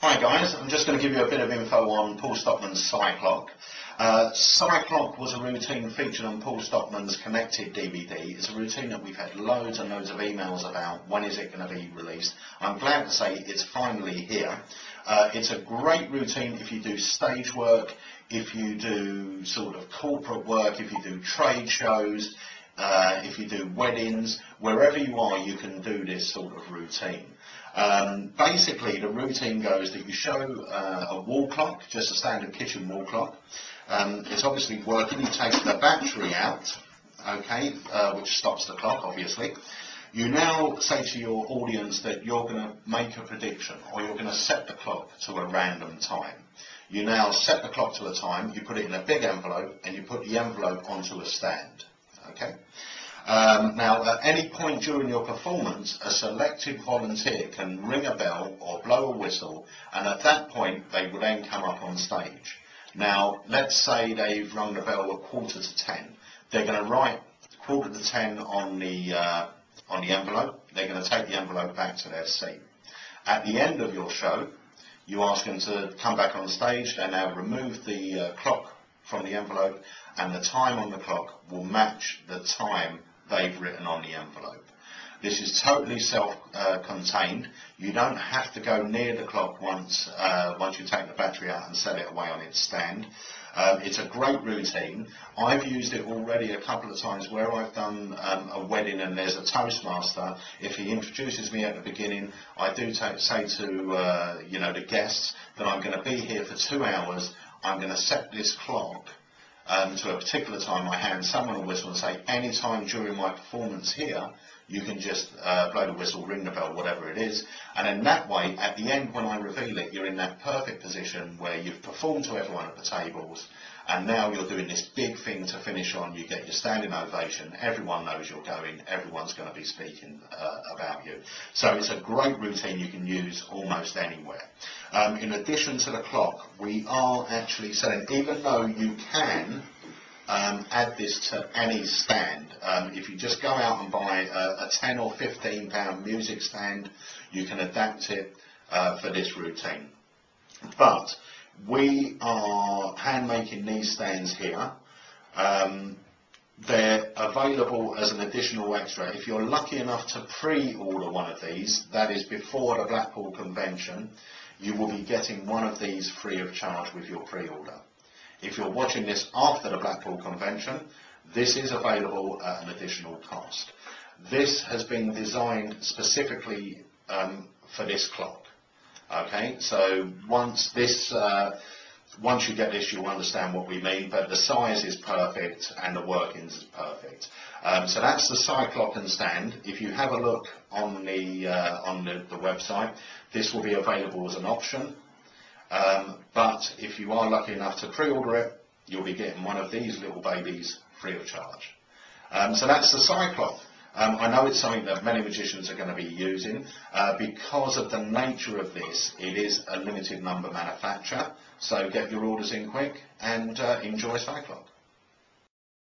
Hi guys, I'm just going to give you a bit of info on Paul Stockman's Psyclock. Psyclock was a routine featured on Paul Stockman's Connected DVD. It's a routine that we've had loads and loads of emails about. When is it going to be released? I'm glad to say it's finally here. It's a great routine if you do stage work, if you do sort of corporate work, if you do trade shows, if you do weddings, wherever you are you can do this sort of routine. Basically the routine goes that you show a wall clock, just a standard kitchen wall clock. It's obviously working. You take the battery out, okay, which stops the clock obviously. You now say to your audience that you're going to make a prediction, or you're going to set the clock to a random time. You now set the clock to a time, you put it in a big envelope, and you put the envelope onto a stand. Okay. Now, at any point during your performance, a selected volunteer can ring a bell or blow a whistle, and at that point, they will then come up on stage. Now, let's say they've rung the bell at 9:45. They're going to write 9:45 on the envelope. They're going to take the envelope back to their seat. At the end of your show, you ask them to come back on stage. They now remove the clock from the envelope, and the time on the clock will match the time they've written on the envelope. This is totally self-contained. You don't have to go near the clock once you take the battery out and set it away on its stand. It's a great routine. I've used it already a couple of times where I've done a wedding and there's a toastmaster. If he introduces me at the beginning, I do say to the guests that I'm going to be here for 2 hours. I'm going to set this clock to a particular time. I hand someone a whistle and say, any time during my performance here, you can just blow the whistle, ring the bell, whatever it is. And in that way, at the end when I reveal it, you're in that perfect position where you've performed to everyone at the tables, and now you're doing this big thing to finish on. You get your standing ovation, everyone knows you're going, everyone's going to be speaking about you. So it's a great routine you can use almost anywhere. In addition to the clock, we are actually selling, even though you can add this to any stand. If you just go out and buy a £10 or £15 music stand, you can adapt it for this routine. But we are hand making these stands here. They're available as an additional extra. If you're lucky enough to pre-order one of these, that is before the Blackpool convention, you will be getting one of these free of charge with your pre-order. If you're watching this after the Blackpool convention, this is available at an additional cost. This has been designed specifically for this clock. Okay, so once you get this, you'll understand what we mean, but the size is perfect and the workings is perfect. So that's the Psyclock and stand. If you have a look on the website, this will be available as an option. But if you are lucky enough to pre-order it, you'll be getting one of these little babies free of charge. So that's the Psyclock. I know it's something that many magicians are going to be using. Because of the nature of this, it is a limited number manufacture. So get your orders in quick and enjoy Psyclock.